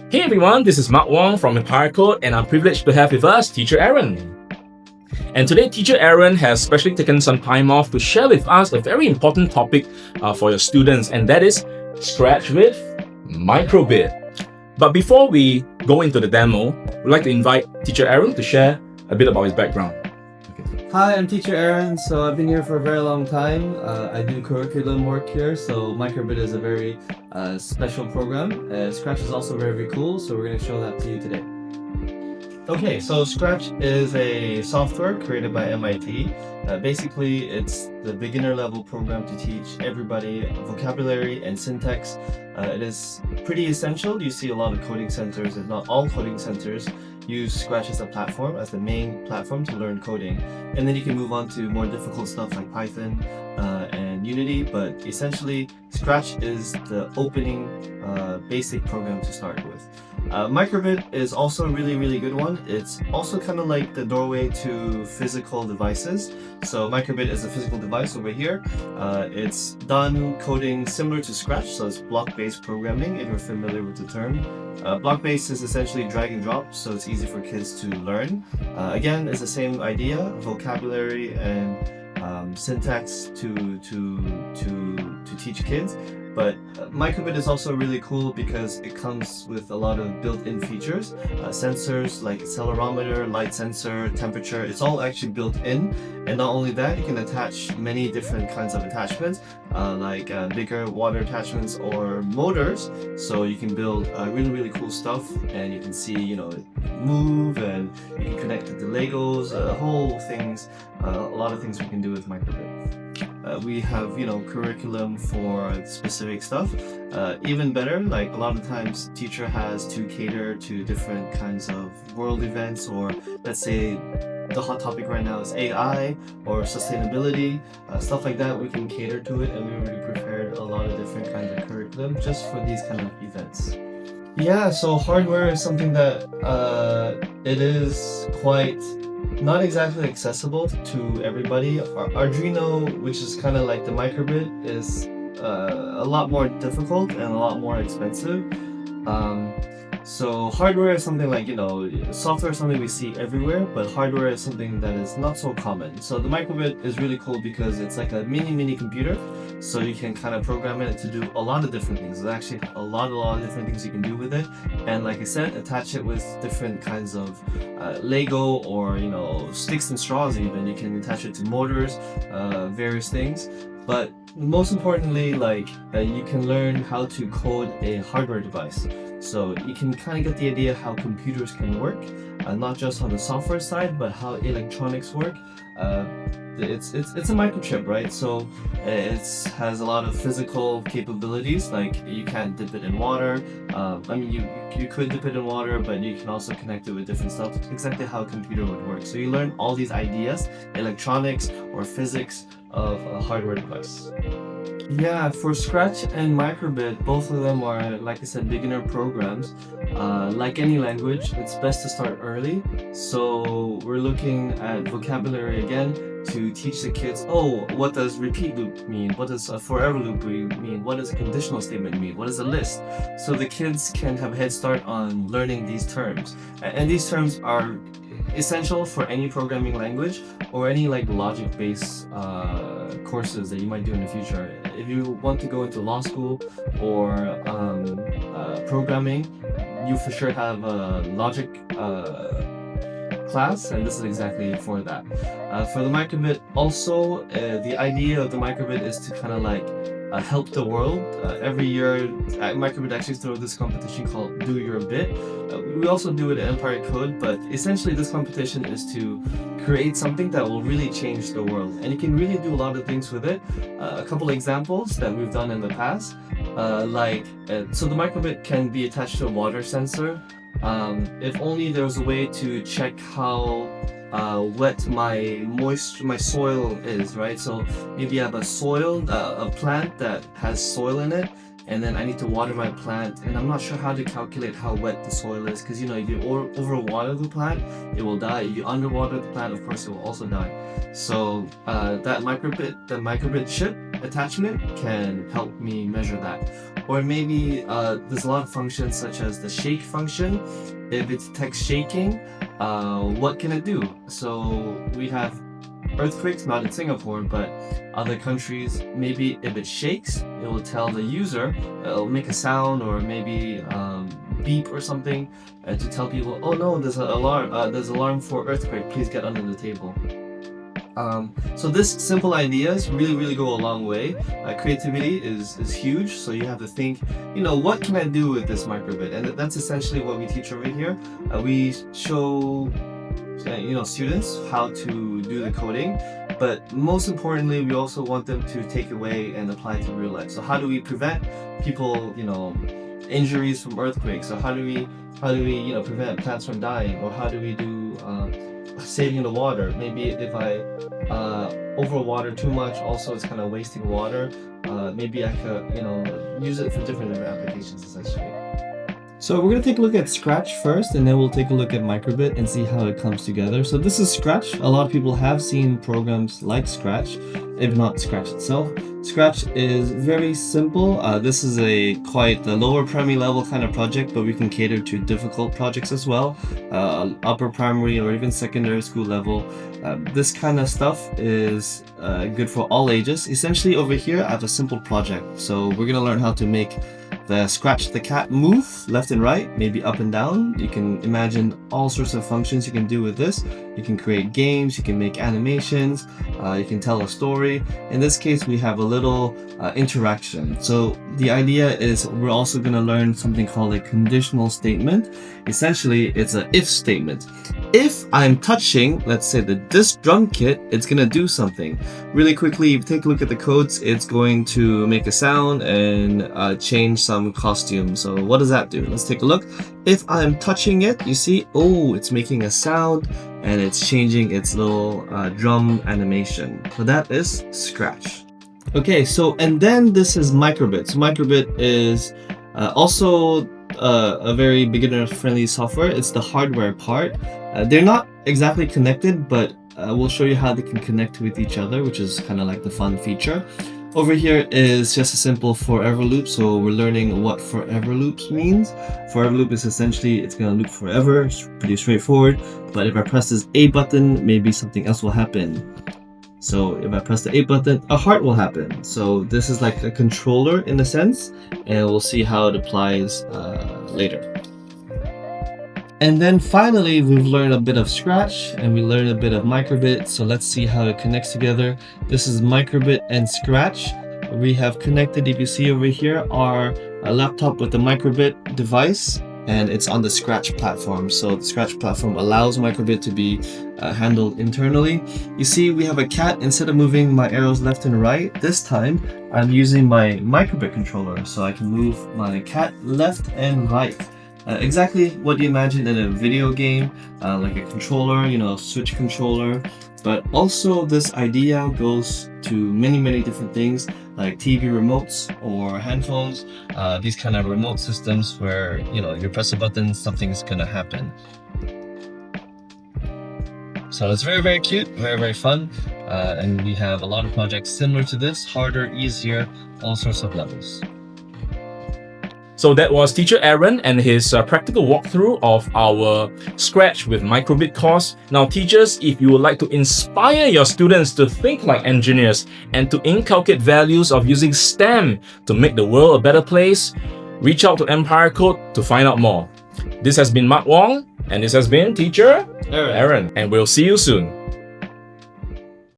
Hey everyone, this is Mark Wong from Empire Code, and I'm privileged to have with us Teacher Aaron. And today, Teacher Aaron has specially taken some time off to share with us a very important topic for your students, and that is Scratch with Microbit. But before we go into the demo, we'd like to invite Teacher Aaron to share a bit about his background. Hi, I'm Teacher Aaron. So I've been here for a very long time. I do curriculum work here, so Microbit is a very special program. Scratch is also very, very cool, so we're going to show that to you today. Okay, so Scratch is a software created by MIT. Basically, it's the beginner level program to teach everybody vocabulary and syntax. It is pretty essential. You see a lot of coding centers, if not all coding centers, use Scratch as a platform, as the main platform to learn coding. And then you can move on to more difficult stuff like Python and Unity, but essentially Scratch is the opening basic program to start with. Microbit is also a really, really good one. It's also kind of like the doorway to physical devices. So Microbit is a physical device over here. It's done coding similar to Scratch, so it's block-based programming, if you're familiar with the term. Block-based is essentially drag and drop, so it's easy for kids to learn. Again, it's the same idea, vocabulary and syntax to teach kids. But Microbit is also really cool because it comes with a lot of built-in features. Sensors like accelerometer, light sensor, temperature, it's all actually built in. And not only that, you can attach many different kinds of attachments like bigger water attachments or motors. So you can build really, really cool stuff, and you can see, it move, and you can connect it to Legos, a lot of things we can do with Microbit. We have, curriculum for specific stuff. Even better, like a lot of times teacher has to cater to different kinds of world events, or let's say the hot topic right now is AI or sustainability, stuff like that. We can cater to it, and we already prepared a lot of different kinds of curriculum just for these kind of events. Yeah, so hardware is something that it is quite not exactly accessible to everybody. Arduino, which is kind of like the Microbit, is a lot more difficult and a lot more expensive. So hardware is something like, software is something we see everywhere, but hardware is something that is not so common. So the Microbit is really cool because it's like a mini computer, so you can kind of program it to do a lot of different things. There's actually a lot of different things you can do with it. And like I said, attach it with different kinds of Lego or, sticks and straws even. You can attach it to motors, various things. But most importantly, you can learn how to code a hardware device. So you can kind of get the idea how computers can work, not just on the software side, but how electronics work. It's a microchip, right? So it has a lot of physical capabilities, like you can't dip it in water. You could dip it in water, but you can also connect it with different stuff. It's exactly how a computer would work. So you learn all these ideas, electronics or physics of a hardware device. Yeah, for Scratch and Microbit, both of them are, like I said, beginner programs. Like any language, it's best to start early. So we're looking at vocabulary again to teach the kids, what does repeat loop mean? What does a forever loop mean? What does a conditional statement mean? What is a list? So the kids can have a head start on learning these terms. And these terms are essential for any programming language or any logic-based courses that you might do in the future. If you want to go into law school or programming, you for sure have a logic class, and this is exactly for that. For the Microbit also, the idea of the Microbit is to kind of help the world. Every year, Microbit actually throws this competition called Do Your Bit. We also do it at Empire Code, but essentially this competition is to create something that will really change the world. And you can really do a lot of things with it. A couple examples that we've done in the past, so the Microbit can be attached to a water sensor. If only there was a way to check how wet my soil is, right? So maybe I have a plant that has soil in it, and then I need to water my plant, and I'm not sure how to calculate how wet the soil is, because if you overwater the plant, it will die. If you underwater the plant, of course it will also die. So the Microbit chip attachment can help me measure that. Or maybe there's a lot of functions such as the shake function. If it detects shaking, what can it do? So we have earthquakes, not in Singapore, but other countries. Maybe if it shakes, it will tell the user, it'll make a sound or maybe beep or something to tell people, oh no, there's an alarm, there's alarm for earthquake, please get under the table. So this simple ideas really go a long way. Creativity is huge, so you have to think, what can I do with this microbit? And that's essentially what we teach over here. We show students how to do the coding, but most importantly, we also want them to take away and apply it to real life. So how do we prevent people, injuries from earthquakes? So how do we prevent plants from dying? Or how do we do saving the water? Maybe if I overwater too much, also it's kind of wasting water. Maybe I could use it for different applications essentially. So we're going to take a look at Scratch first, and then we'll take a look at Microbit and see how it comes together. So this is Scratch. A lot of people have seen programs like Scratch, if not Scratch itself. Scratch is very simple. This is quite a lower primary level kind of project, but we can cater to difficult projects as well. Upper primary or even secondary school level. This kind of stuff is good for all ages. Essentially over here I have a simple project. So we're going to learn how to make the Scratch the cat move left and right, maybe up and down. You can imagine all sorts of functions you can do with this. You can create games, you can make animations, you can tell a story. In this case, we have a little interaction. So the idea is we're also going to learn something called a conditional statement. Essentially, it's an if statement. If I'm touching, let's say this drum kit, it's going to do something. Really quickly, if you take a look at the codes, it's going to make a sound and change some costume. So what does that do? Let's take a look. If I'm touching it, you see, oh, it's making a sound and it's changing its little drum animation. So that is Scratch. Okay, so and then this is Microbit. So Microbit is also a very beginner-friendly software. It's the hardware part. They're not exactly connected, but we'll show you how they can connect with each other, which is kind of like the fun feature. Over here is just a simple forever loop, so we're learning what forever loops means. Forever loop is essentially it's going to loop forever. It's pretty straightforward, but if I press this A button, maybe something else will happen. So if I press the A button, a heart will happen. So this is like a controller in a sense, and we'll see how it applies later. And then finally, we've learned a bit of Scratch and we learned a bit of Microbit. So let's see how it connects together. This is Microbit and Scratch. We have connected, if you see over here, our laptop with the Microbit device, and it's on the Scratch platform. So the Scratch platform allows Microbit to be handled internally. You see, we have a cat. Instead of moving my arrows left and right, this time I'm using my Microbit controller. So I can move my cat left and right. Exactly what you imagine in a video game, like a controller, Switch controller. But also this idea goes to many different things like TV remotes or handphones, these kind of remote systems where, you press a button, something's gonna happen. So it's very cute, very fun. And we have a lot of projects similar to this, harder, easier, all sorts of levels. So that was Teacher Aaron and his practical walkthrough of our Scratch with Microbit course. Now teachers, if you would like to inspire your students to think like engineers and to inculcate values of using STEM to make the world a better place, reach out to Empire Code to find out more. This has been Mark Wong, and this has been Teacher Aaron. And we'll see you soon.